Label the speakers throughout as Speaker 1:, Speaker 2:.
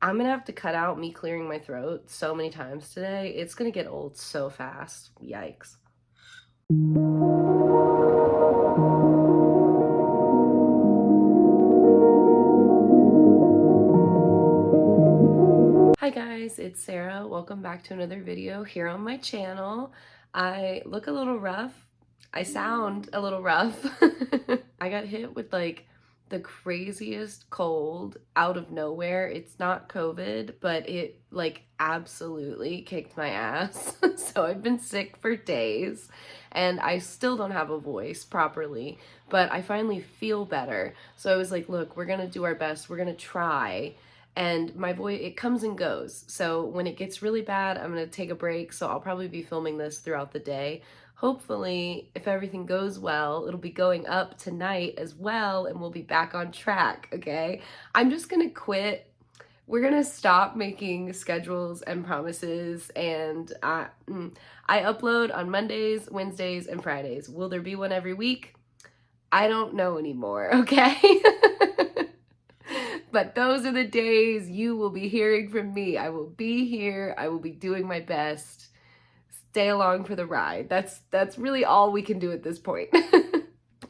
Speaker 1: I'm gonna have to cut out me clearing my throat so many times today. It's gonna get old so fast. Yikes. Hi guys, it's Sarah. Welcome back to another video here on my channel. I look a little rough. I sound a little rough. I got hit with like the craziest cold out of nowhere. It's not COVID, but it like absolutely kicked my ass. So I've been sick for days and I still don't have a voice properly, but I finally feel better. So I was like, look, we're gonna do our best. We're gonna try. And my voice, it comes and goes. So when it gets really bad, I'm gonna take a break. So I'll probably be filming this throughout the day. Hopefully, if everything goes well, it'll be going up tonight as well, and we'll be back on track, okay? I'm just gonna quit. We're gonna stop making schedules and promises, and I upload on Mondays, Wednesdays, and Fridays. Will there be one every week? I don't know anymore, okay? But those are the days you will be hearing from me. I will be here. I will be doing my best. Stay along for the ride. That's really all we can do at this point.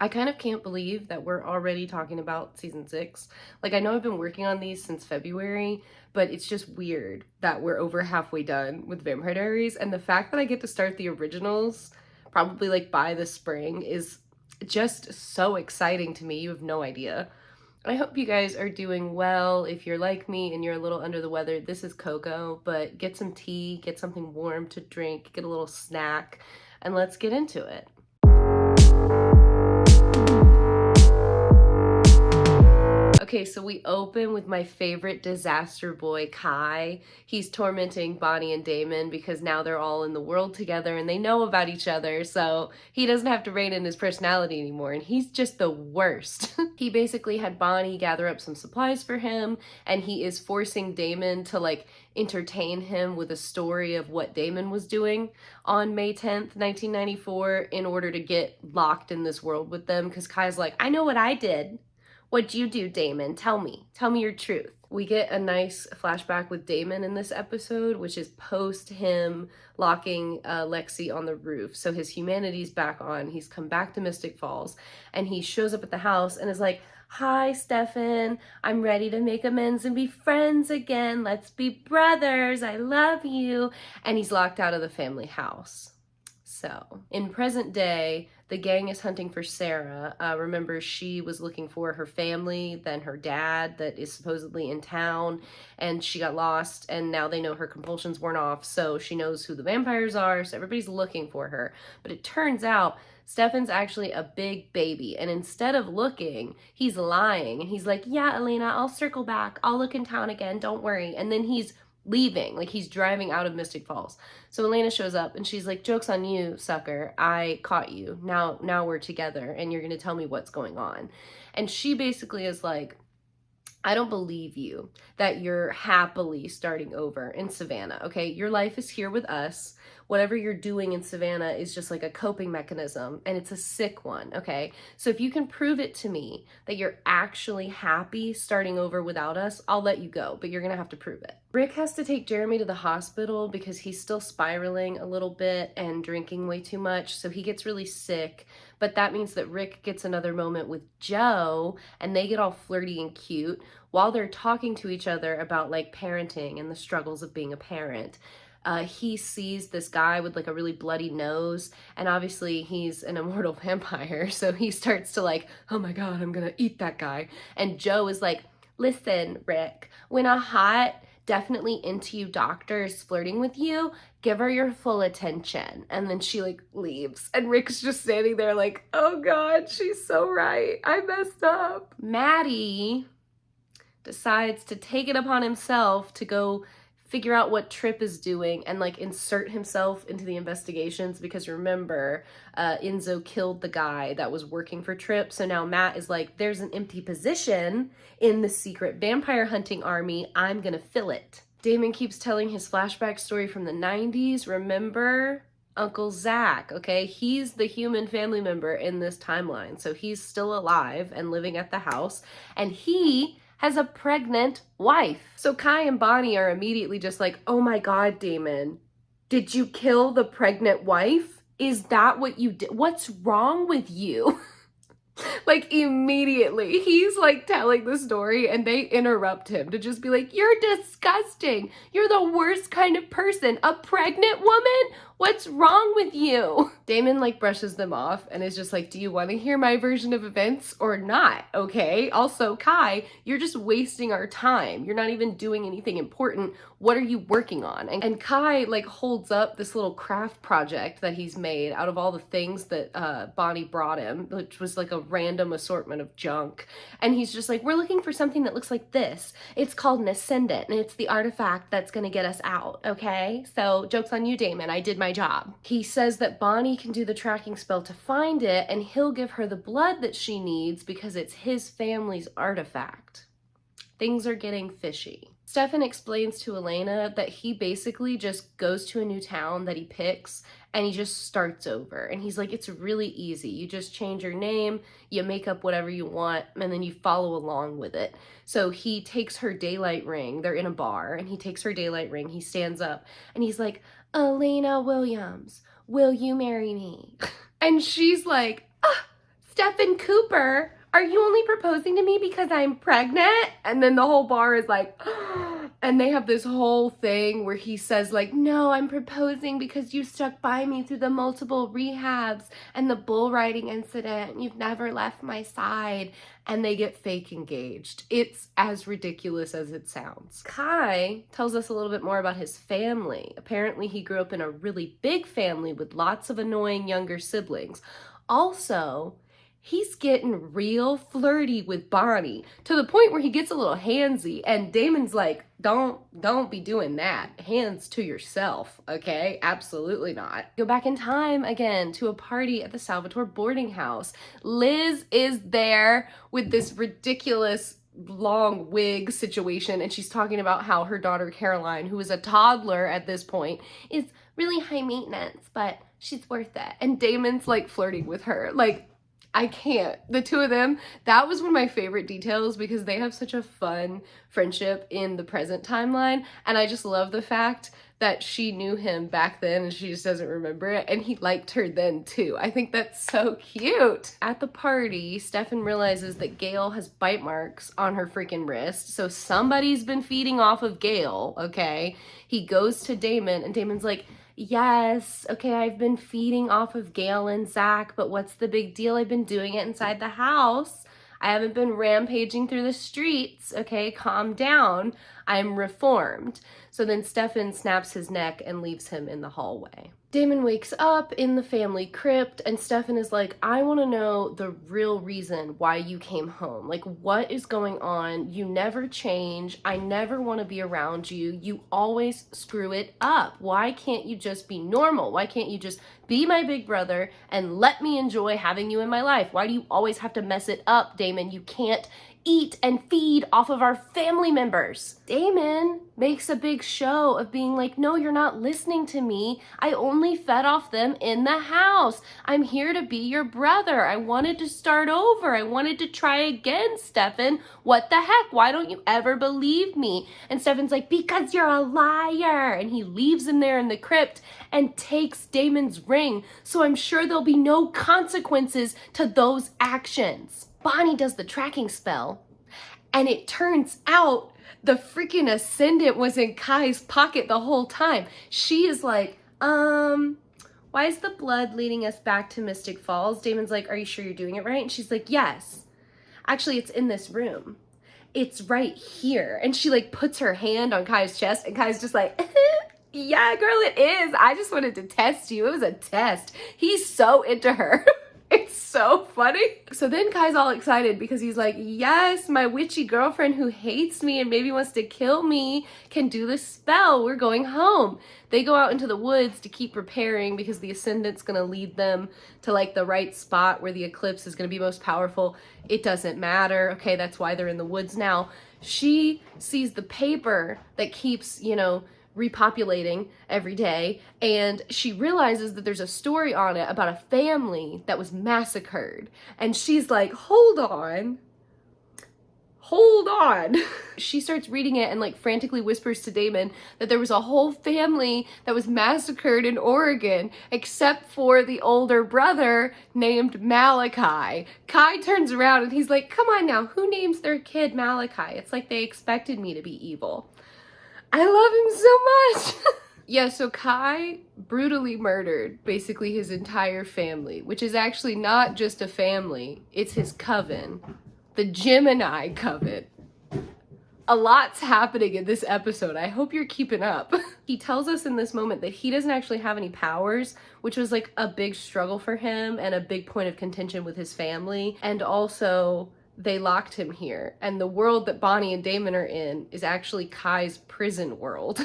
Speaker 1: I kind of can't believe that we're already talking about season 6. Like, I know I've been working on these since February, but it's just weird that we're over halfway done with Vampire Diaries. And the fact that I get to start the originals probably like by the spring is just so exciting to me. You have no idea. I hope you guys are doing well. If you're like me and you're a little under the weather, this is cocoa, but get some tea, get something warm to drink, get a little snack, and let's get into it. Okay, so we open with my favorite disaster boy, Kai. He's tormenting Bonnie and Damon because now they're all in the world together and they know about each other, so he doesn't have to rein in his personality anymore, and he's just the worst. He basically had Bonnie gather up some supplies for him, and he is forcing Damon to like entertain him with a story of what Damon was doing on May 10th, 1994 in order to get locked in this world with them, because Kai's like, I know what I did. What'd you do, Damon? Tell me your truth. We get a nice flashback with Damon in this episode, which is post him locking Lexi on the roof. So his humanity's back on. He's come back to Mystic Falls, and he shows up at the house and is like, hi, Stefan. I'm ready to make amends and be friends again. Let's be brothers. I love you. And he's locked out of the family house. So, in present day, the gang is hunting for Sarah. Remember, she was looking for her family, then her dad that is supposedly in town, and she got lost, and now they know her compulsions weren't off, so she knows who the vampires are, so everybody's looking for her. But it turns out Stefan's actually a big baby, and instead of looking, he's lying, and he's like, yeah, Elena, I'll circle back. I'll look in town again, don't worry. And then he's leaving, like he's driving out of Mystic Falls. So Elena shows up and she's like, joke's on you, sucker. I caught you. Now we're together and you're gonna tell me what's going on. And she basically is like, I don't believe you that you're happily starting over in Savannah, okay? Your life is here with us. Whatever you're doing in Savannah is just like a coping mechanism, and it's a sick one, okay? So if you can prove it to me that you're actually happy starting over without us, I'll let you go, but you're gonna have to prove it. Rick has to take Jeremy to the hospital because he's still spiraling a little bit and drinking way too much, so he gets really sick. But that means that Rick gets another moment with Joe, and they get all flirty and cute while they're talking to each other about like parenting and the struggles of being a parent. He sees this guy with like a really bloody nose, and obviously he's an immortal vampire, so he starts to like, oh my god, I'm gonna eat that guy. And Joe is like, listen, Rick, when a hot, definitely into you doctor is flirting with you, give her your full attention. And then she like leaves, and Rick's just standing there like, oh god, she's so right, I messed up. Maddie decides to take it upon himself to go figure out what Tripp is doing and like insert himself into the investigations, because remember, Enzo killed the guy that was working for Tripp. So now Matt is like, there's an empty position in the secret vampire hunting army. I'm gonna fill it. Damon keeps telling his flashback story from the 90s. Remember Uncle Zach, okay? He's the human family member in this timeline. So he's still alive and living at the house, and he has a pregnant wife. So Kai and Bonnie are immediately just like, oh my God, Damon, did you kill the pregnant wife? Is that what you did? What's wrong with you? Like immediately he's like telling the story and they interrupt him to just be like, you're disgusting. You're the worst kind of person. A pregnant woman? What's wrong with you? Damon like brushes them off and is just like, do you want to hear my version of events or not? Okay. Also, Kai, you're just wasting our time. You're not even doing anything important. What are you working on? And Kai like holds up this little craft project that he's made out of all the things that Bonnie brought him, which was like a random assortment of junk. And he's just like, we're looking for something that looks like this. It's called an ascendant and it's the artifact that's going to get us out. Okay. So joke's on you, Damon. I did my job. He says that Bonnie can do the tracking spell to find it and he'll give her the blood that she needs because it's his family's artifact. Things are getting fishy. Stefan explains to Elena that he basically just goes to a new town that he picks and he just starts over. And he's like, it's really easy. You just change your name, you make up whatever you want, and then you follow along with it. So he takes her daylight ring. They're in a bar and he takes her daylight ring. He stands up and he's like, Elena Williams, will you marry me? And she's like, Stefan Cooper, are you only proposing to me because I'm pregnant? And then the whole bar is like, and they have this whole thing where he says like, no, I'm proposing because you stuck by me through the multiple rehabs and the bull riding incident. You've never left my side. And they get fake engaged. It's as ridiculous as it sounds. Kai tells us a little bit more about his family. Apparently he grew up in a really big family with lots of annoying younger siblings. Also, he's getting real flirty with Bonnie to the point where he gets a little handsy and Damon's like, don't be doing that. Hands to yourself, okay? Absolutely not. Go back in time again to a party at the Salvatore boarding house. Liz is there with this ridiculous long wig situation and she's talking about how her daughter Caroline, who is a toddler at this point, is really high maintenance, but she's worth it. And Damon's like flirting with her. Like, I can't. The two of them, that was one of my favorite details because they have such a fun friendship in the present timeline. And I just love the fact that she knew him back then and she just doesn't remember it. And he liked her then too. I think that's so cute. At the party, Stefan realizes that Gail has bite marks on her freaking wrist. So somebody's been feeding off of Gail, okay? He goes to Damon and Damon's like, yes, okay, I've been feeding off of Gail and Zach, but what's the big deal? I've been doing it inside the house. I haven't been rampaging through the streets, okay? Calm down. I'm reformed. So then Stefan snaps his neck and leaves him in the hallway. Damon wakes up in the family crypt and Stefan is like, I want to know the real reason why you came home. Like, what is going on? You never change. I never want to be around you. You always screw it up. Why can't you just be normal? Why can't you just be my big brother and let me enjoy having you in my life? Why do you always have to mess it up, Damon? You can't eat and feed off of our family members. Damon makes a big show of being like, no, you're not listening to me. I only fed off them in the house. I'm here to be your brother. I wanted to start over. I wanted to try again, Stefan. What the heck? Why don't you ever believe me? And Stefan's like, because you're a liar. And he leaves him there in the crypt and takes Damon's ring. So I'm sure there'll be no consequences to those actions. Bonnie does the tracking spell, and it turns out the freaking ascendant was in Kai's pocket the whole time. She is like, why is the blood leading us back to Mystic Falls? Damon's like, are you sure you're doing it right? And she's like, yes. Actually, it's in this room. It's right here. And she like puts her hand on Kai's chest, and Kai's just like, yeah, girl, it is. I just wanted to test you. It was a test. He's so into her. It's so funny. So then Kai's all excited because he's like, yes, my witchy girlfriend who hates me and maybe wants to kill me can do the spell. We're going home. They go out into the woods to keep preparing because the ascendant's gonna lead them to like the right spot where the eclipse is gonna be most powerful. It doesn't matter. Okay, that's why they're in the woods now. She sees the paper that keeps, you know, repopulating every day, and she realizes that there's a story on it about a family that was massacred, and she's like, hold hold on. She starts reading it and like frantically whispers to Damon that there was a whole family that was massacred in Oregon except for the older brother named Malachi. Kai turns around and he's like, come on now, who names their kid Malachi? It's like they expected me to be evil. I love him so much. Yeah, so Kai brutally murdered basically his entire family, which is actually not just a family, it's his coven. The Gemini coven. A lot's happening in this episode. I hope you're keeping up. He tells us in this moment that he doesn't actually have any powers, which was like a big struggle for him and a big point of contention with his family. And also, they locked him here. And the world that Bonnie and Damon are in is actually Kai's prison world.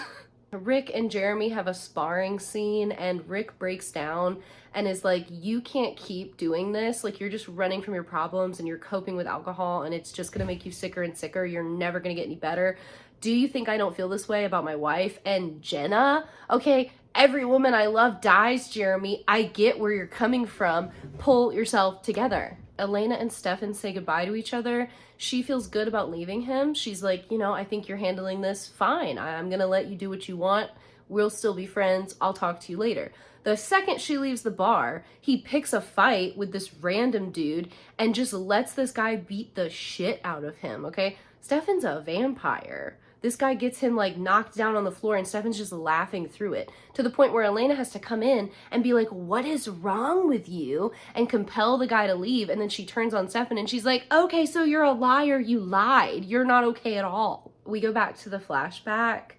Speaker 1: Rick and Jeremy have a sparring scene and Rick breaks down and is like, you can't keep doing this. Like, you're just running from your problems and you're coping with alcohol and it's just gonna make you sicker and sicker. You're never gonna get any better. Do you think I don't feel this way about my wife and Jenna? Okay, every woman I love dies, Jeremy. I get where you're coming from. Pull yourself together. Elena and Stefan say goodbye to each other. She feels good about leaving him. She's like, you know, I think you're handling this fine. I'm gonna let you do what you want. We'll still be friends. I'll talk to you later. The second she leaves the bar, he picks a fight with this random dude and just lets this guy beat the shit out of him, okay? Stefan's a vampire. This guy gets him like knocked down on the floor and Stefan's just laughing through it to the point where Elena has to come in and be like, what is wrong with you? And compel the guy to leave. And then she turns on Stefan and she's like, okay, so you're a liar. You lied. You're not okay at all. We go back to the flashback.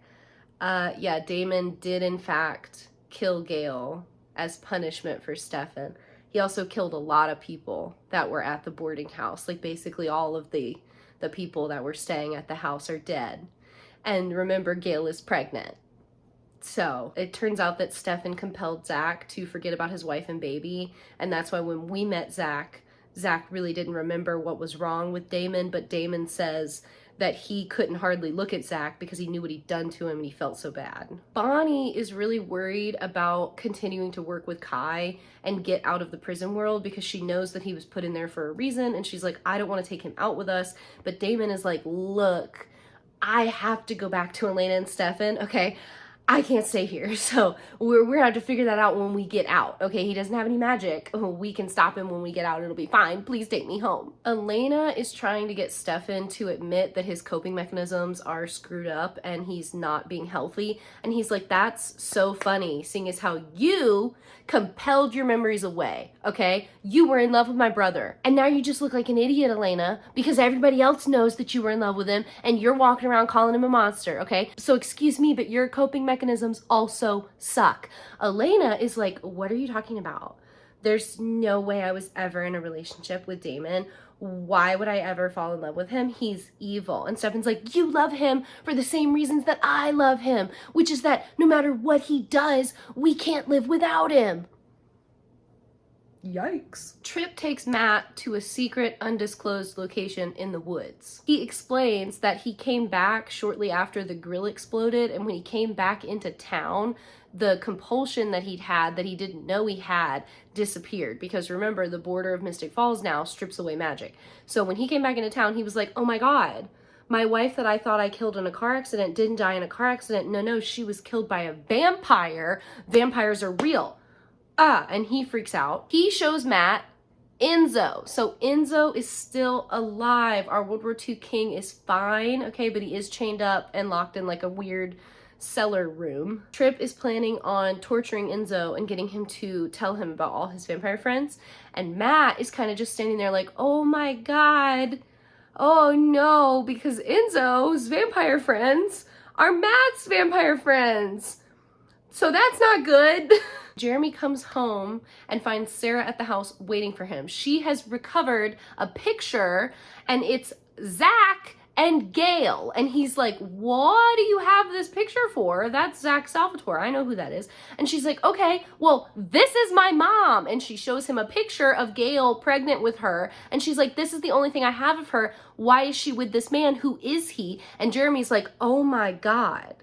Speaker 1: Yeah, Damon did in fact kill Gail as punishment for Stefan. He also killed a lot of people that were at the boarding house. Like basically all of the people that were staying at the house are dead. And remember, Gail is pregnant. So it turns out that Stefan compelled Zach to forget about his wife and baby. And that's why when we met Zach, Zach really didn't remember what was wrong with Damon. But Damon says that he couldn't hardly look at Zach because he knew what he'd done to him and he felt so bad. Bonnie is really worried about continuing to work with Kai and get out of the prison world because she knows that he was put in there for a reason. And she's like, I don't want to take him out with us. But Damon is like, look, I have to go back to Elena and Stefan, okay? I can't stay here, so we're gonna have to figure that out when we get out, okay? He doesn't have any magic. We can stop him when we get out. It'll be fine. Please take me home. Elena is trying to get Stefan to admit that his coping mechanisms are screwed up and he's not being healthy. And he's like, that's so funny, seeing as how you compelled your memories away, okay? You were in love with my brother, and now you just look like an idiot, Elena, because everybody else knows that you were in love with him, and you're walking around calling him a monster, okay? So excuse me, but your coping mechanisms also suck. Elena is like, what are you talking about? There's no way I was ever in a relationship with Damon. Why would I ever fall in love with him? He's evil. And Stefan's like, you love him for the same reasons that I love him, which is that no matter what he does, we can't live without him. Yikes. Trip takes Matt to a secret, undisclosed location in the woods. He explains that he came back shortly after the grill exploded, and when he came back into town, the compulsion that he'd had that he didn't know he had disappeared, because remember, the border of Mystic Falls now strips away magic. So when he came back into town, he was like, oh my god, my wife that I thought I killed in a car accident didn't die in a car accident. No, she was killed by a vampire. Vampires are real. And he freaks out. He shows Matt Enzo. So Enzo is still alive. Our World War II king is fine, okay, but he is chained up and locked in like a weird cellar room. Trip is planning on torturing Enzo and getting him to tell him about all his vampire friends. And Matt is kind of just standing there like, oh my god, oh no, because Enzo's vampire friends are Matt's vampire friends. So that's not good. Jeremy comes home and finds Sarah at the house waiting for him. She has recovered a picture and it's Zach and Gail. And he's like, what do you have this picture for? That's Zach Salvatore. I know who that is. And she's like, okay, well, this is my mom. And she shows him a picture of Gail pregnant with her. And she's like, this is the only thing I have of her. Why is she with this man? Who is he? And Jeremy's like, oh my god,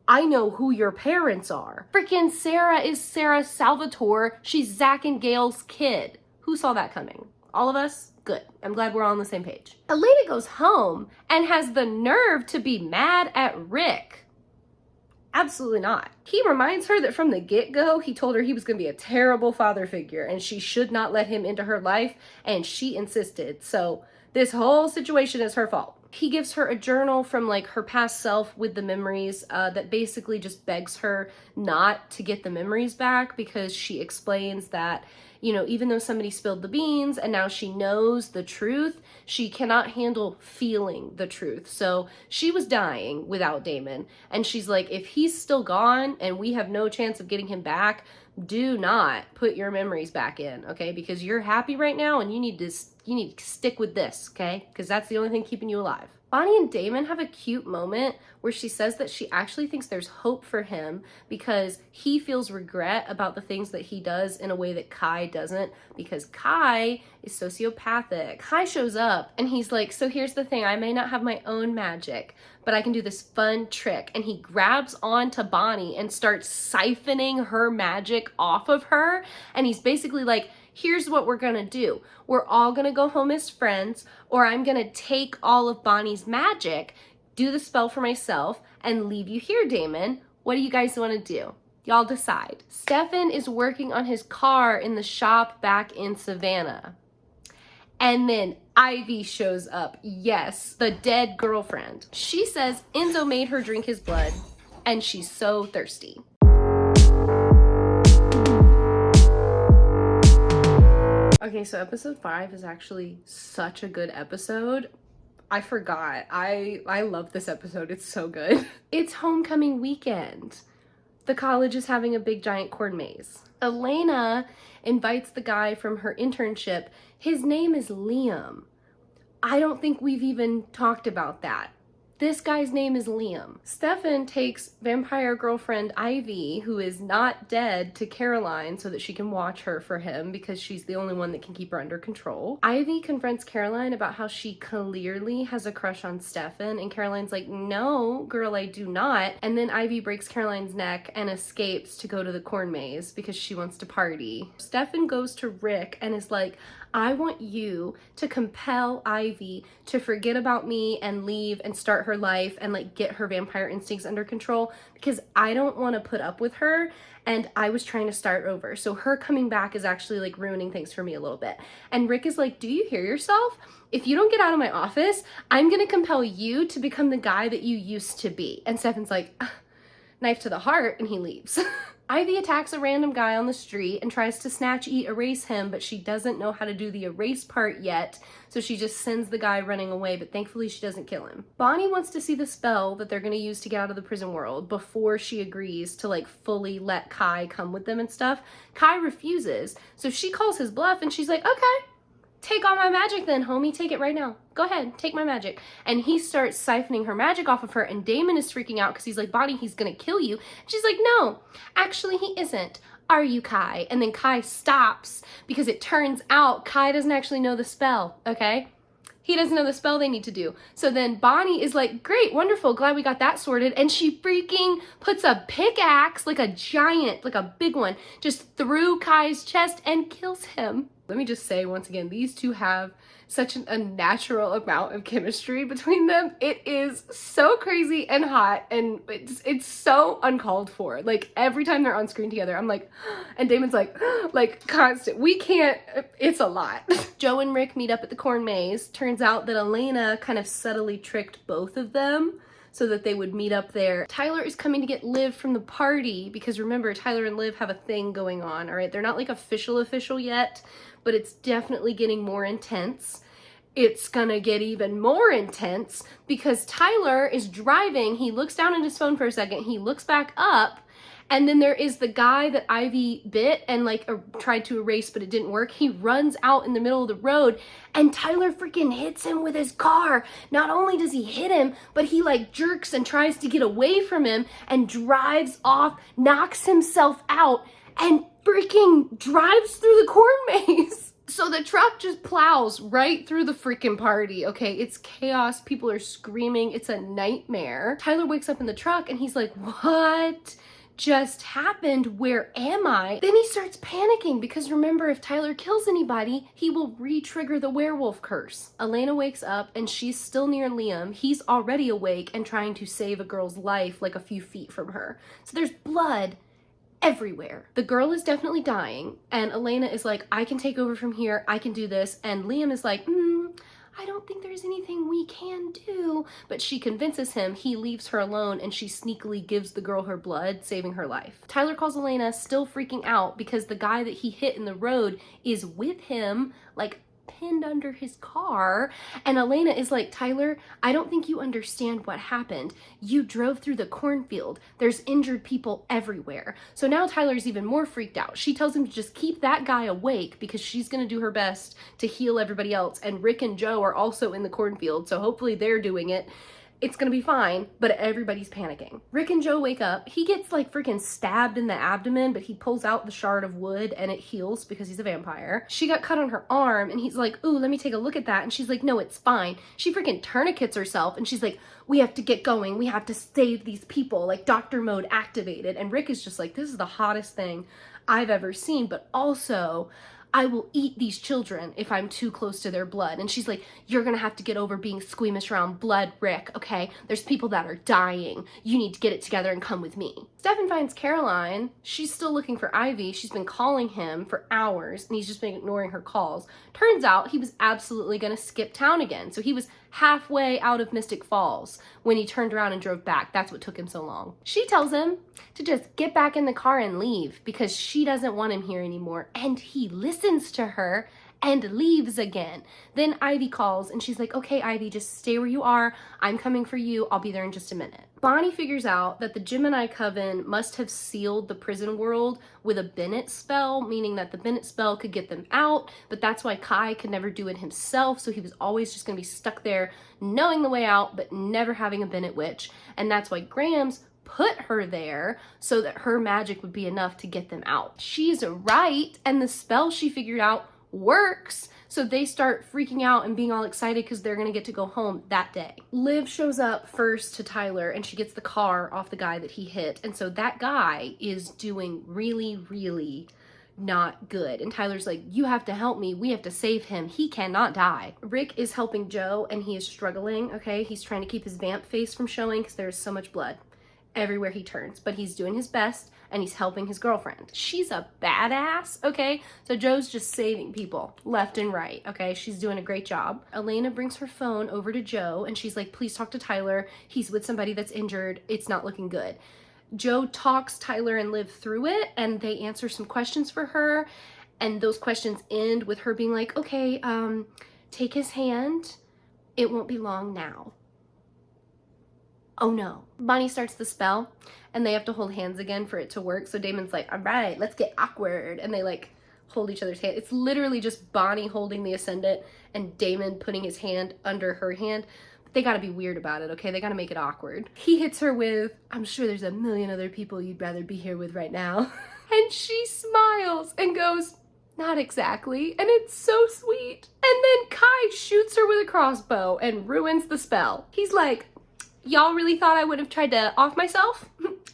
Speaker 1: I know who your parents are. Freaking Sarah is Sarah Salvatore. She's Zach and Gail's kid. Who saw that coming? All of us? Good. I'm glad we're all on the same page. Elena goes home and has the nerve to be mad at Rick. Absolutely not. He reminds her that from the get-go, he told her he was going to be a terrible father figure and she should not let him into her life, and she insisted. So this whole situation is her fault. He gives her a journal from like her past self with the memories that basically just begs her not to get the memories back, because she explains that, you know, even though somebody spilled the beans and now she knows the truth, she cannot handle feeling the truth. So she was dying without Damon. And she's like, if he's still gone and we have no chance of getting him back, do not put your memories back in, okay? Because you're happy right now and you need to stick with this, okay? Because that's the only thing keeping you alive. Bonnie and Damon have a cute moment where she says that she actually thinks there's hope for him because he feels regret about the things that he does in a way that Kai doesn't, because Kai is sociopathic. Kai shows up and he's like, so here's the thing, I may not have my own magic, but I can do this fun trick. And he grabs onto Bonnie and starts siphoning her magic off of her. And he's basically like, here's what we're gonna do. We're all gonna go home as friends, or I'm gonna take all of Bonnie's magic, do the spell for myself, and leave you here, Damon. What do you guys wanna do? Y'all decide. Stefan is working on his car in the shop back in Savannah. And then Ivy shows up. Yes, the dead girlfriend. She says Enzo made her drink his blood, and she's so thirsty. Okay, so episode 5 is actually such a good episode. I forgot. I love this episode. It's so good. It's homecoming weekend. The college is having a big giant corn maze. Elena invites the guy from her internship. His name is Liam. I don't think we've even talked about that. This guy's name is Liam. Stefan takes vampire girlfriend Ivy, who is not dead, to Caroline so that she can watch her for him because she's the only one that can keep her under control. Ivy confronts Caroline about how she clearly has a crush on Stefan, and Caroline's like, no, girl, I do not. And then Ivy breaks Caroline's neck and escapes to go to the corn maze because she wants to party. Stefan goes to Rick and is like, I want you to compel Ivy to forget about me and leave and start her life and like get her vampire instincts under control, because I don't want to put up with her and I was trying to start over. So her coming back is actually like ruining things for me a little bit. And Rick is like, do you hear yourself? If you don't get out of my office, I'm going to compel you to become the guy that you used to be. And Stefan's like, knife to the heart, and he leaves. Ivy attacks a random guy on the street and tries to snatch, eat, erase him, but she doesn't know how to do the erase part yet, so she just sends the guy running away, but thankfully she doesn't kill him. Bonnie wants to see the spell that they're going to use to get out of the prison world before she agrees to like fully let Kai come with them and stuff. Kai refuses, so she calls his bluff and she's like, okay, take all my magic then, homie. Take it right now. Go ahead, take my magic. And he starts siphoning her magic off of her, and Damon is freaking out because he's like, Bonnie, he's gonna kill you. And she's like, no, actually he isn't. Are you, Kai? And then Kai stops because it turns out Kai doesn't actually know the spell, okay? He doesn't know the spell they need to do. So then Bonnie is like, great, wonderful, glad we got that sorted. And she freaking puts a pickaxe, like a giant, like a big one, just through Kai's chest and kills him. Let me just say once again, these two have such a natural amount of chemistry between them. It is so crazy and hot, and it's so uncalled for. Like every time they're on screen together, I'm like, and Damon's like constant. We can't, it's a lot. Joe and Rick meet up at the corn maze. Turns out that Elena kind of subtly tricked both of them so that they would meet up there. Tyler is coming to get Liv from the party because remember, Tyler and Liv have a thing going on, all right? They're not like official yet, but it's definitely getting more intense. It's gonna get even more intense because Tyler is driving. He looks down at his phone for a second. He looks back up, and then there is the guy that Ivy bit and like tried to erase, but it didn't work. He runs out in the middle of the road and Tyler freaking hits him with his car. Not only does he hit him, but he like jerks and tries to get away from him and drives off, knocks himself out, and freaking drives through the corn maze. So the truck just plows right through the freaking party, okay? It's chaos. People are screaming. It's a nightmare. Tyler wakes up in the truck and he's like, what just happened? Where am I? Then he starts panicking because remember, if Tyler kills anybody, he will re-trigger the werewolf curse. Elena wakes up and she's still near Liam. He's already awake and trying to save a girl's life like a few feet from her. So there's blood everywhere. The girl is definitely dying, and Elena is like, I can take over from here, I can do this, and Liam is like, I don't think there's anything we can do, but she convinces him. He leaves her alone, and she sneakily gives the girl her blood, saving her life. Tyler calls Elena, still freaking out because the guy that he hit in the road is with him, like pinned under his car, and Elena is like, Tyler, I don't think you understand what happened. You drove through the cornfield. There's injured people everywhere. So now Tyler's even more freaked out. She tells him to just keep that guy awake because she's gonna do her best to heal everybody else, and Rick and Joe are also in the cornfield, so hopefully they're doing it. It's gonna be fine, but everybody's panicking. Rick and Joe wake up. He gets like freaking stabbed in the abdomen, but he pulls out the shard of wood and it heals because he's a vampire. She got cut on her arm and he's like, ooh, let me take a look at that. And she's like, no, it's fine. She freaking tourniquets herself and she's like, we have to get going. We have to save these people, like doctor mode activated. And Rick is just like, this is the hottest thing I've ever seen, but also I will eat these children if I'm too close to their blood. And she's like, you're gonna have to get over being squeamish around blood, Rick, okay? There's people that are dying. You need to get it together and come with me. Stefan finds Caroline. She's still looking for Ivy. She's been calling him for hours and he's just been ignoring her calls. Turns out he was absolutely gonna skip town again. So he was halfway out of Mystic Falls when he turned around and drove back. That's what took him so long. She tells him to just get back in the car and leave because she doesn't want him here anymore. And he listens to her and leaves again. Then Ivy calls and she's like, okay, Ivy, just stay where you are. I'm coming for you. I'll be there in just a minute. Bonnie figures out that the Gemini Coven must have sealed the prison world with a Bennett spell, meaning that the Bennett spell could get them out, but that's why Kai could never do it himself, so he was always just gonna be stuck there, knowing the way out, but never having a Bennett witch. And that's why Graham's put her there so that her magic would be enough to get them out. She's right, and the spell she figured out works, so they start freaking out and being all excited because they're gonna get to go home that day. Liv shows up first to Tyler and she gets the car off the guy that he hit, and so that guy is doing really, really not good. And Tyler's like, you have to help me. We have to save him. He cannot die. Rick is helping Joe and he is struggling, okay? He's trying to keep his vamp face from showing because there's so much blood everywhere he turns, but he's doing his best and he's helping his girlfriend. She's a badass, okay? So Joe's just saving people left and right, okay? She's doing a great job. Elena brings her phone over to Joe and she's like, please talk to Tyler. He's with somebody that's injured. It's not looking good. Joe talks Tyler and Liv through it and they answer some questions for her, and those questions end with her being like, okay, take his hand. It won't be long now. Oh no. Bonnie starts the spell and they have to hold hands again for it to work. So Damon's like, all right, let's get awkward. And they like hold each other's hand. It's literally just Bonnie holding the ascendant and Damon putting his hand under her hand. But they gotta be weird about it, okay? They gotta make it awkward. He hits her with, I'm sure there's a million other people you'd rather be here with right now. And she smiles and goes, not exactly. And it's so sweet. And then Kai shoots her with a crossbow and ruins the spell. He's like, y'all really thought I would have tried to off myself?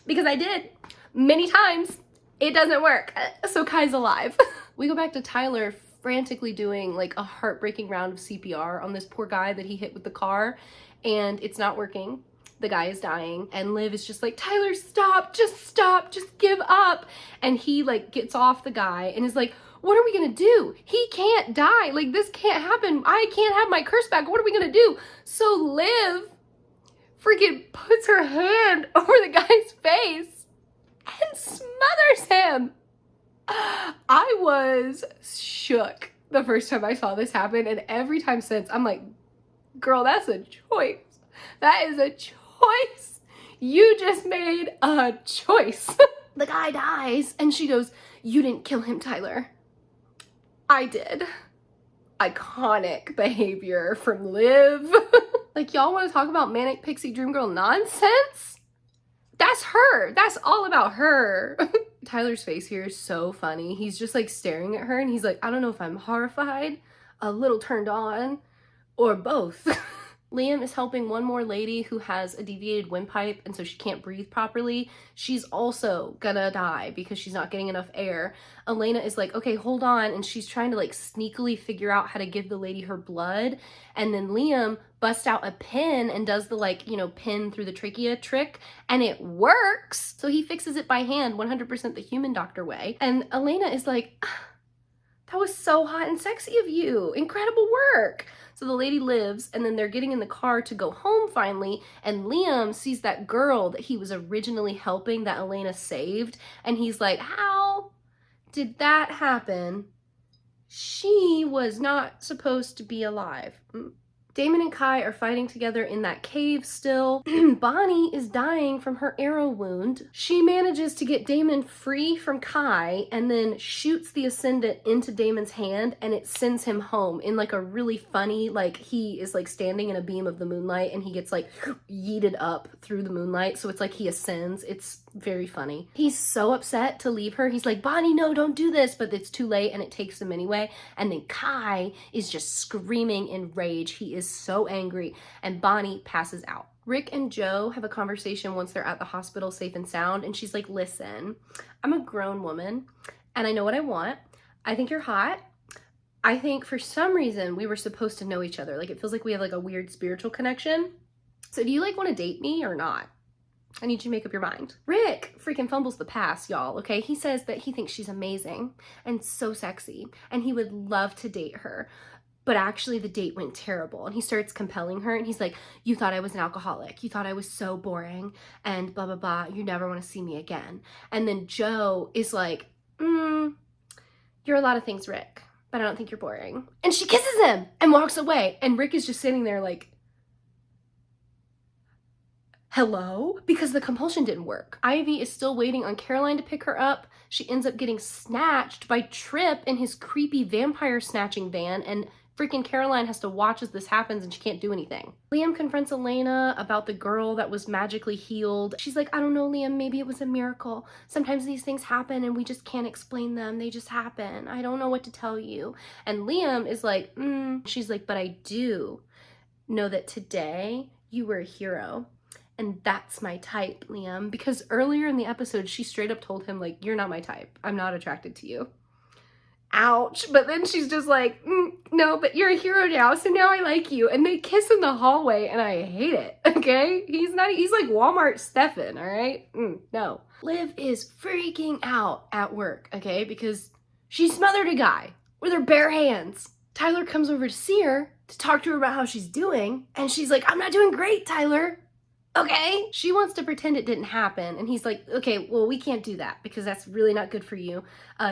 Speaker 1: Because I did. Many times. It doesn't work. So Kai's alive. We go back to Tyler frantically doing like a heartbreaking round of CPR on this poor guy that he hit with the car, and it's not working. The guy is dying, and Liv is just like, Tyler, stop, just give up. And he like gets off the guy and is like, what are we gonna do? He can't die. Like, this can't happen. I can't have my curse back. What are we gonna do? So Liv freaking puts her hand over the guy's face and smothers him. I was shook the first time I saw this happen, and every time since, I'm like, girl, that's a choice. That is a choice. You just made a choice. The guy dies, and she goes, you didn't kill him, Tyler. I did. Iconic behavior from Liv. Like, y'all want to talk about manic pixie dream girl nonsense? That's her. That's all about her. Tyler's face here is so funny. He's just like staring at her and he's like, I don't know if I'm horrified, a little turned on, or both. Liam is helping one more lady who has a deviated windpipe and so she can't breathe properly. She's also gonna die because she's not getting enough air. Elena is like, okay, hold on, and she's trying to like sneakily figure out how to give the lady her blood, and then Liam busts out a pin and does the like, you know, pin through the trachea trick, and it works. So he fixes it by hand, 100% the human doctor way. And Elena is like, that was so hot and sexy of you. Incredible work. So the lady lives, and then they're getting in the car to go home finally, and Liam sees that girl that he was originally helping that Elena saved, and he's like, how did that happen? She was not supposed to be alive. Damon and Kai are fighting together in that cave still. Bonnie is dying from her arrow wound. She manages to get Damon free from Kai and then shoots the Ascendant into Damon's hand, and it sends him home in like a really funny, like he is like standing in a beam of the moonlight and he gets like yeeted up through the moonlight. So it's like he ascends. It's very funny. He's so upset to leave her. He's like, Bonnie, no, don't do this, but it's too late and it takes him anyway. And then Kai is just screaming in rage. He is so angry, and Bonnie passes out. Rick and Joe have a conversation once they're at the hospital safe and sound, and she's like, listen, I'm a grown woman and I know what I want. I think you're hot. I think for some reason we were supposed to know each other. Like it feels like we have like a weird spiritual connection. So do you like want to date me or not? I need you to make up your mind. Rick freaking fumbles the pass, y'all, okay? He says that he thinks she's amazing and so sexy and he would love to date her. But actually the date went terrible, and he starts compelling her, and he's like, you thought I was an alcoholic. You thought I was so boring and blah, blah, blah. You never want to see me again. And then Joe is like, you're a lot of things, Rick, but I don't think you're boring. And she kisses him and walks away. And Rick is just sitting there like, hello? Because the compulsion didn't work. Ivy is still waiting on Caroline to pick her up. She ends up getting snatched by Trip in his creepy vampire snatching van, and freaking Caroline has to watch as this happens and she can't do anything. Liam confronts Elena about the girl that was magically healed. She's like, I don't know, Liam, maybe it was a miracle. Sometimes these things happen and we just can't explain them. They just happen. I don't know what to tell you. And Liam is like, She's like, but I do know that today you were a hero. And that's my type, Liam. Because earlier in the episode, she straight up told him, like, you're not my type. I'm not attracted to you. Ouch. But then she's just like, no, but you're a hero now, so now I like you. And they kiss in the hallway, and I hate it, okay? He's like Walmart Stefan, all right? No. Liv is freaking out at work, okay? Because she smothered a guy with her bare hands. Tyler comes over to see her to talk to her about how she's doing, and she's like, I'm not doing great, Tyler. Okay? She wants to pretend it didn't happen, and he's like, okay, well, we can't do that because that's really not good for you.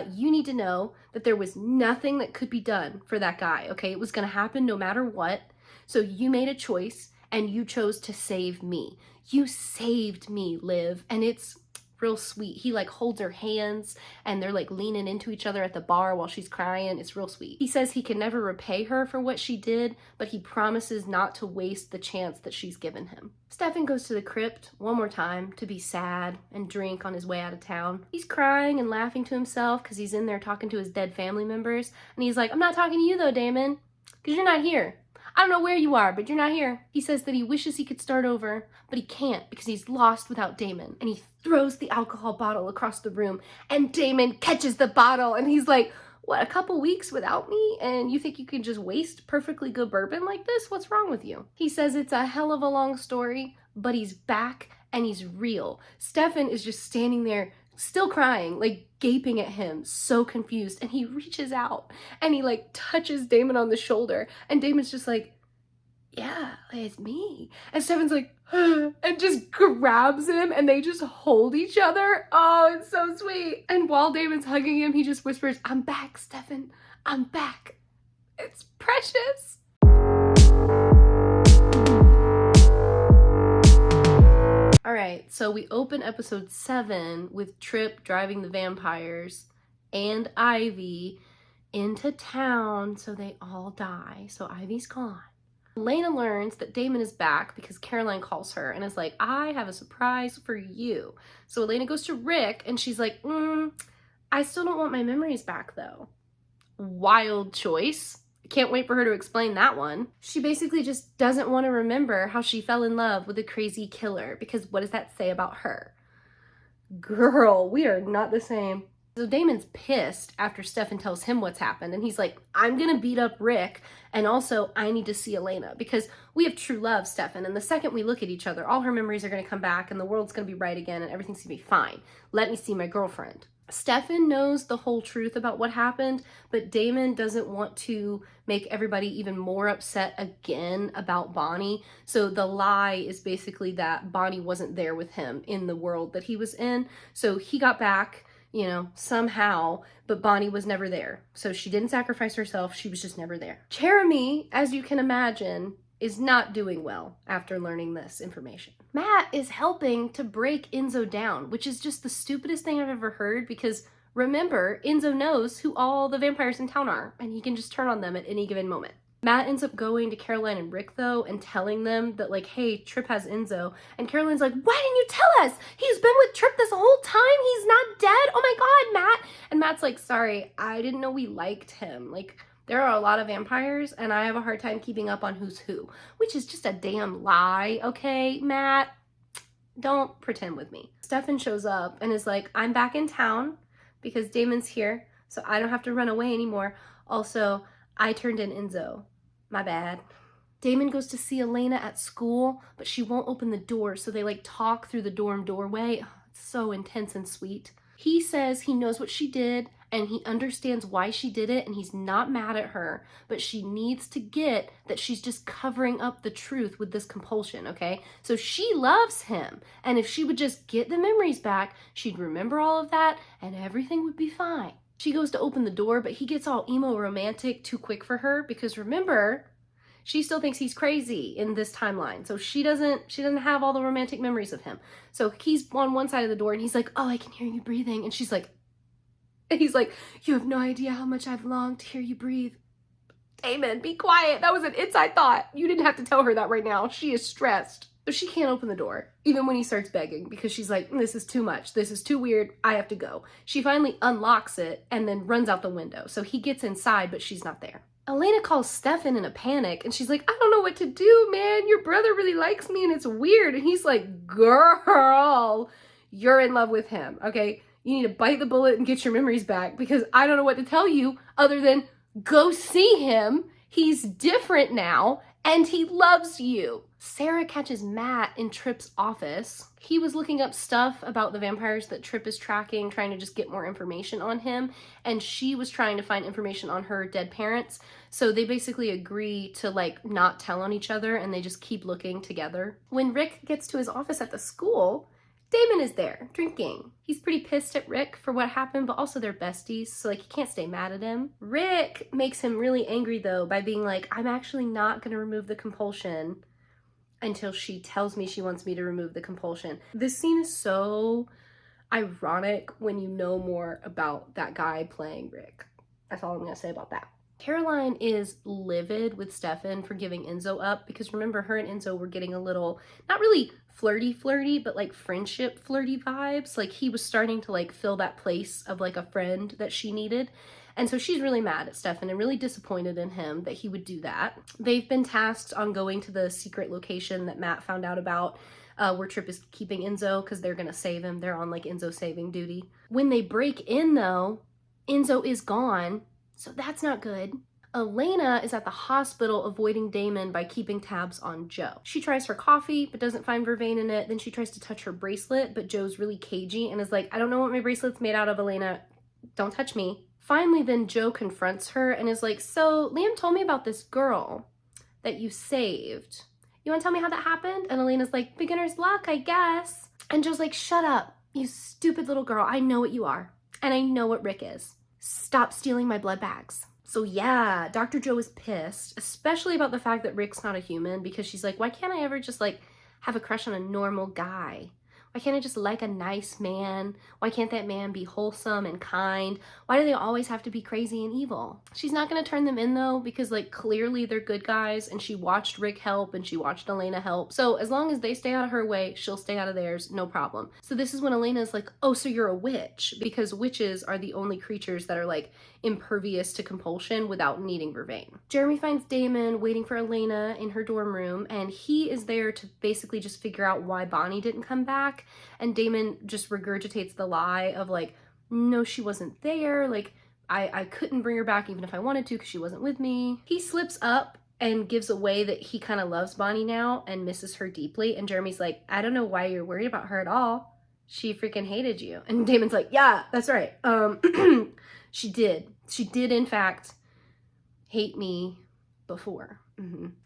Speaker 1: You need to know that there was nothing that could be done for that guy, okay? It was gonna happen no matter what. So you made a choice, and you chose to save me. You saved me, Liv, and it's real sweet. He like holds her hands and they're like leaning into each other at the bar while she's crying. It's real sweet. He says he can never repay her for what she did, but he promises not to waste the chance that she's given him. Stefan goes to the crypt one more time to be sad and drink on his way out of town. He's crying and laughing to himself because he's in there talking to his dead family members, and he's like, I'm not talking to you though, Damon, because you're not here. I don't know where you are, but you're not here. He says that he wishes he could start over, but he can't because he's lost without Damon. And he throws the alcohol bottle across the room, and Damon catches the bottle, and he's like, what, a couple weeks without me? And you think you can just waste perfectly good bourbon like this? What's wrong with you? He says it's a hell of a long story, but he's back and he's real. Stefan is just standing there still crying, like gaping at him, so confused, and he reaches out and he like touches Damon on the shoulder, and Damon's just like, yeah, it's me. And Stefan's like, and just grabs him, and they just hold each other. Oh, it's so sweet. And while Damon's hugging him, he just whispers, I'm back, Stefan, I'm back. It's precious. All right, so we open episode 7 with Trip driving the vampires and Ivy into town, so they all die. So Ivy's gone. Elena learns that Damon is back because Caroline calls her and is like, I have a surprise for you. So Elena goes to Rick and she's like, I still don't want my memories back though. Wild choice. Can't wait for her to explain that one. She basically just doesn't want to remember how she fell in love with a crazy killer, because what does that say about her? Girl, we are not the same. So Damon's pissed after Stefan tells him what's happened, and he's like, I'm gonna beat up Rick, and also I need to see Elena, because we have true love, Stefan, and the second we look at each other, all her memories are gonna come back, and the world's gonna be right again, and everything's gonna be fine. Let me see my girlfriend. Stefan knows the whole truth about what happened, but Damon doesn't want to make everybody even more upset again about Bonnie. So the lie is basically that Bonnie wasn't there with him in the world that he was in. So he got back, you know, somehow, but Bonnie was never there. So she didn't sacrifice herself. She was just never there. Jeremy, as you can imagine, is not doing well after learning this information. Matt is helping to break Enzo down, which is just the stupidest thing I've ever heard, because remember, Enzo knows who all the vampires in town are, and he can just turn on them at any given moment. Matt ends up going to Caroline and Rick, though, and telling them that, like, hey, Tripp has Enzo. And Caroline's like, why didn't you tell us? He's been with Tripp this whole time. He's not dead. Oh my God, Matt. And Matt's like, sorry, I didn't know we liked him. Like, there are a lot of vampires, and I have a hard time keeping up on who's who, which is just a damn lie, okay, Matt? Don't pretend with me. Stefan shows up and is like, I'm back in town because Damon's here, so I don't have to run away anymore. Also, I turned in Enzo. My bad. Damon goes to see Elena at school, but she won't open the door, so they like talk through the dorm doorway. Oh, it's so intense and sweet. He says he knows what she did and he understands why she did it, and he's not mad at her, but she needs to get that she's just covering up the truth with this compulsion, okay? So she loves him, and if she would just get the memories back, she'd remember all of that and everything would be fine. She goes to open the door, but he gets all emo romantic too quick for her, because remember, she still thinks he's crazy in this timeline. So she doesn't have all the romantic memories of him. So he's on one side of the door and he's like, oh, I can hear you breathing. And she's like, and he's like, you have no idea how much I've longed to hear you breathe. Damon, be quiet. That was an inside thought. You didn't have to tell her that right now. She is stressed. So she can't open the door, even when he starts begging, because she's like, this is too much. This is too weird. I have to go. She finally unlocks it and then runs out the window. So he gets inside, but she's not there. Elena calls Stefan in a panic, and she's like, I don't know what to do, man. Your brother really likes me, and it's weird. And he's like, girl, you're in love with him, okay? You need to bite the bullet and get your memories back, because I don't know what to tell you other than go see him. He's different now, and he loves you. Sarah catches Matt in Tripp's office. He was looking up stuff about the vampires that Tripp is tracking, trying to just get more information on him, and she was trying to find information on her dead parents. So they basically agree to like not tell on each other, and they just keep looking together. When Rick gets to his office at the school, Damon is there, drinking. He's pretty pissed at Rick for what happened, but also they're besties, so like he can't stay mad at him. Rick makes him really angry though by being like, I'm actually not gonna remove the compulsion until she tells me she wants me to remove the compulsion. This scene is so ironic when you know more about that guy playing Rick. That's all I'm gonna say about that. Caroline is livid with Stefan for giving Enzo up, because remember, her and Enzo were getting a little, not really flirty, but like friendship flirty vibes. Like he was starting to like fill that place of like a friend that she needed. And so she's really mad at Stefan and really disappointed in him that he would do that. They've been tasked on going to the secret location that Matt found out about, where Tripp is keeping Enzo, because they're gonna save him. They're on like Enzo saving duty. When they break in though, Enzo is gone. So that's not good. Elena is at the hospital avoiding Damon by keeping tabs on Joe. She tries her coffee, but doesn't find vervain in it. Then she tries to touch her bracelet, but Joe's really cagey and is like, I don't know what my bracelet's made out of, Elena. Don't touch me. Finally, then Joe confronts her and is like, so Liam told me about this girl that you saved. You wanna tell me how that happened? And Elena's like, beginner's luck, I guess. And Joe's like, shut up, you stupid little girl. I know what you are, and I know what Rick is. Stop stealing my blood bags. So yeah, Dr. Joe is pissed, especially about the fact that Rick's not a human, because she's like, why can't I ever just like have a crush on a normal guy? Why can't I just like a nice man? Why can't that man be wholesome and kind? Why do they always have to be crazy and evil? She's not gonna turn them in though, because like clearly they're good guys and she watched Rick help and she watched Elena help. So as long as they stay out of her way, she'll stay out of theirs, no problem. So this is when Elena's like, oh, so you're a witch, because witches are the only creatures that are like impervious to compulsion without needing vervain. Jeremy finds Damon waiting for Elena in her dorm room, and he is there to basically just figure out why Bonnie didn't come back. And Damon just regurgitates the lie of like, no, she wasn't there. Like, I couldn't bring her back even if I wanted to because she wasn't with me. He slips up and gives away that he kind of loves Bonnie now and misses her deeply. And Jeremy's like, I don't know why you're worried about her at all. She freaking hated you. And Damon's like, yeah, that's right. She did. She did, in fact, hate me before.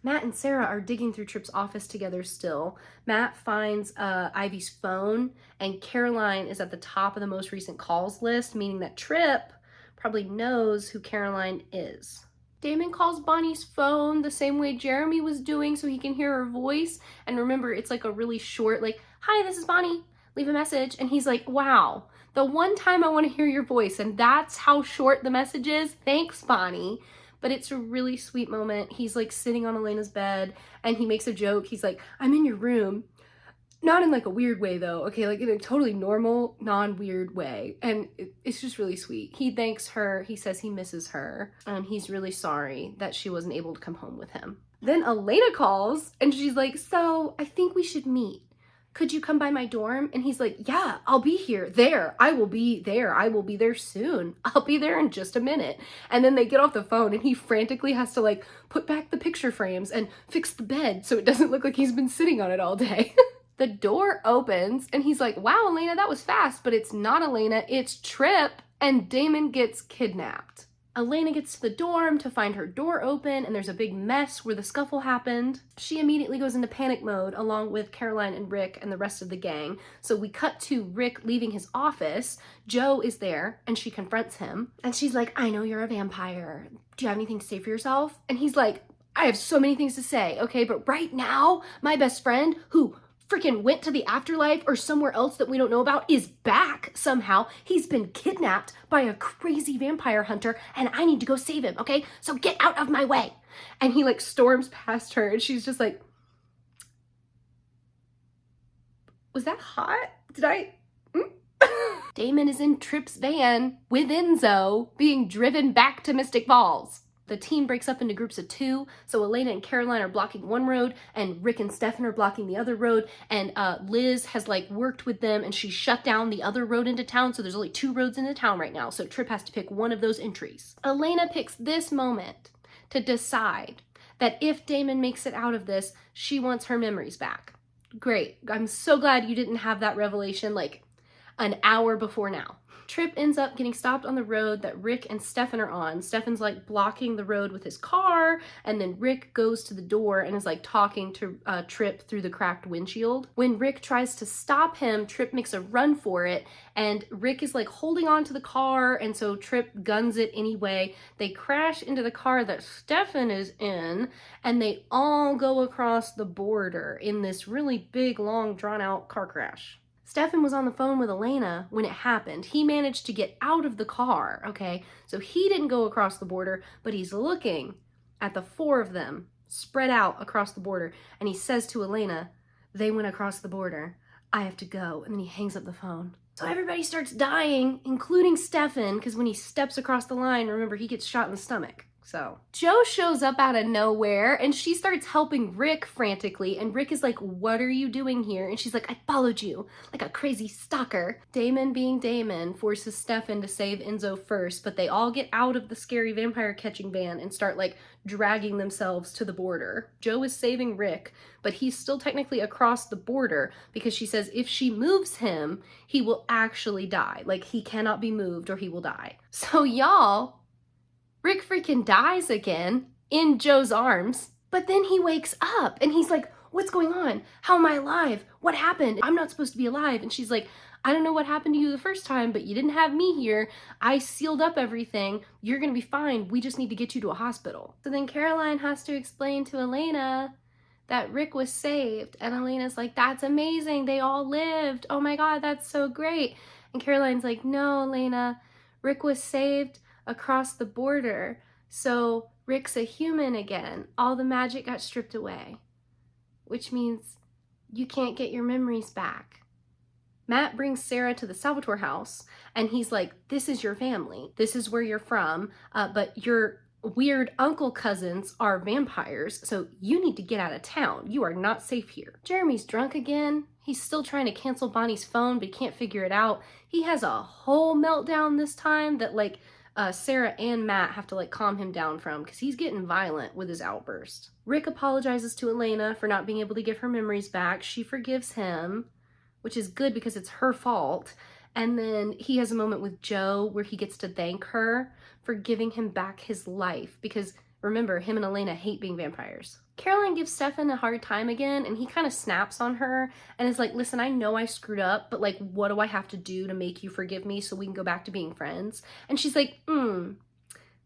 Speaker 1: Matt and Sarah are digging through Tripp's office together still. Matt finds Ivy's phone, and Caroline is at the top of the most recent calls list, meaning that Tripp probably knows who Caroline is. Damon calls Bonnie's phone the same way Jeremy was doing so he can hear her voice. And remember, it's like a really short, like, hi, this is Bonnie, leave a message. And he's like, wow, the one time I want to hear your voice, and that's how short the message is. Thanks, Bonnie. But it's a really sweet moment. He's like sitting on Elena's bed and he makes a joke. He's like, I'm in your room. Not in like a weird way though, okay? Like in a totally normal, non-weird way. And it's just really sweet. He thanks her. He says he misses her. And he's really sorry that she wasn't able to come home with him. Then Elena calls and she's like, so I think we should meet. Could you come by my dorm? And he's like, yeah, I'll be here. There, I will be there. I will be there soon. I'll be there in just a minute. And then they get off the phone and he frantically has to like put back the picture frames and fix the bed so it doesn't look like he's been sitting on it all day. The door opens and he's like, wow, Elena, that was fast. But it's not Elena, it's Tripp, and Damon gets kidnapped. Elena gets to the dorm to find her door open and there's a big mess where the scuffle happened. She immediately goes into panic mode along with Caroline and Rick and the rest of the gang. So we cut to Rick leaving his office. Joe is there and she confronts him and she's like, I know you're a vampire. Do you have anything to say for yourself? And he's like, I have so many things to say, okay? But right now, my best friend who freaking went to the afterlife or somewhere else that we don't know about is back somehow. He's been kidnapped by a crazy vampire hunter and I need to go save him, okay? So get out of my way. And he like storms past her and she's just like, was that hot? Did I? Damon is in Tripp's van with Enzo being driven back to Mystic Falls. The team breaks up into groups of 2, so Elena and Caroline are blocking one road, and Rick and Stefan are blocking the other road, and Liz has like worked with them, and she shut down the other road into town, so there's only 2 roads into town right now, so Tripp has to pick one of those entries. Elena picks this moment to decide that if Damon makes it out of this, she wants her memories back. Great. I'm so glad you didn't have that revelation like an hour before now. Tripp ends up getting stopped on the road that Rick and Stefan are on. Stefan's like blocking the road with his car, and then Rick goes to the door and is like talking to Tripp through the cracked windshield. When Rick tries to stop him, Tripp makes a run for it, and Rick is like holding on to the car, and so Tripp guns it anyway. They crash into the car that Stefan is in, and they all go across the border in this really big, long, drawn-out car crash. Stefan was on the phone with Elena when it happened. He managed to get out of the car, okay? So he didn't go across the border, but he's looking at the 4 of them spread out across the border, and he says to Elena, they went across the border. I have to go. And then he hangs up the phone. So everybody starts dying, including Stefan, because when he steps across the line, remember, he gets shot in the stomach. So Joe shows up out of nowhere and she starts helping Rick frantically, and Rick is like, what are you doing here? And she's like, I followed you like a crazy stalker. Damon, being Damon, forces Stefan to save Enzo first, but they all get out of the scary vampire catching van and start like dragging themselves to the border. Joe is saving Rick, but he's still technically across the border because she says if she moves him, he will actually die. Like, he cannot be moved or he will die. So y'all, Rick freaking dies again in Joe's arms, but then he wakes up and he's like, what's going on? How am I alive? What happened? I'm not supposed to be alive. And she's like, I don't know what happened to you the first time, but you didn't have me here. I sealed up everything. You're gonna be fine. We just need to get you to a hospital. So then Caroline has to explain to Elena that Rick was saved. And Elena's like, that's amazing. They all lived. Oh my God, that's so great. And Caroline's like, no, Elena, Rick was saved across the border. So Rick's a human again. All the magic got stripped away, which means you can't get your memories back. Matt brings Sarah to the Salvatore house, and he's like, this is your family. This is where you're from, but your weird uncle cousins are vampires, so you need to get out of town. You are not safe here. Jeremy's drunk again. He's still trying to cancel Bonnie's phone, but he can't figure it out. He has a whole meltdown this time that like Sarah and Matt have to like calm him down from, because he's getting violent with his outburst. Rick apologizes to Elena for not being able to give her memories back. She forgives him, which is good because it's her fault. And then he has a moment with Joe where he gets to thank her for giving him back his life, because remember, him and Elena hate being vampires. Caroline gives Stefan a hard time again, and he kind of snaps on her and is like, listen, I know I screwed up, but like, what do I have to do to make you forgive me so we can go back to being friends? And she's like,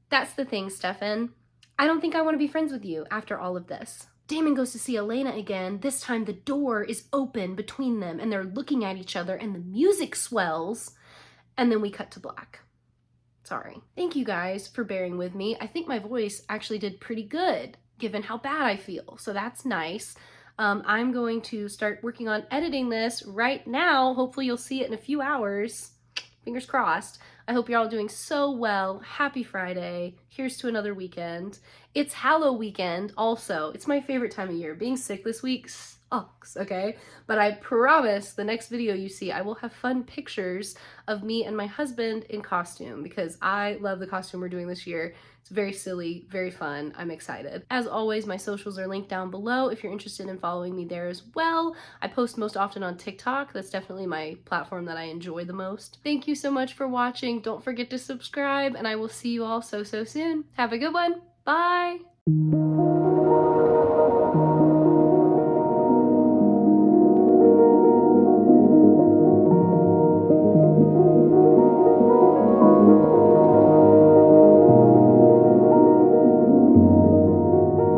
Speaker 1: that's the thing, Stefan. I don't think I want to be friends with you after all of this. Damon goes to see Elena again. This time the door is open between them and they're looking at each other and the music swells, and then we cut to black. Sorry. Thank you guys for bearing with me. I think my voice actually did pretty good given how bad I feel, so that's nice. I'm going to start working on editing this right now. Hopefully you'll see it in a few hours. Fingers crossed. I hope you're all doing so well. Happy Friday. Here's to another weekend. It's Halloween weekend also. It's my favorite time of year. Being sick this week sucks, okay? But I promise the next video you see, I will have fun pictures of me and my husband in costume, because I love the costume we're doing this year. It's very silly, very fun. I'm excited. As always, my socials are linked down below if you're interested in following me there as well. I post most often on TikTok. That's definitely my platform that I enjoy the most. Thank you so much for watching. Don't forget to subscribe, and I will see you all so soon. Have a good one. Bye!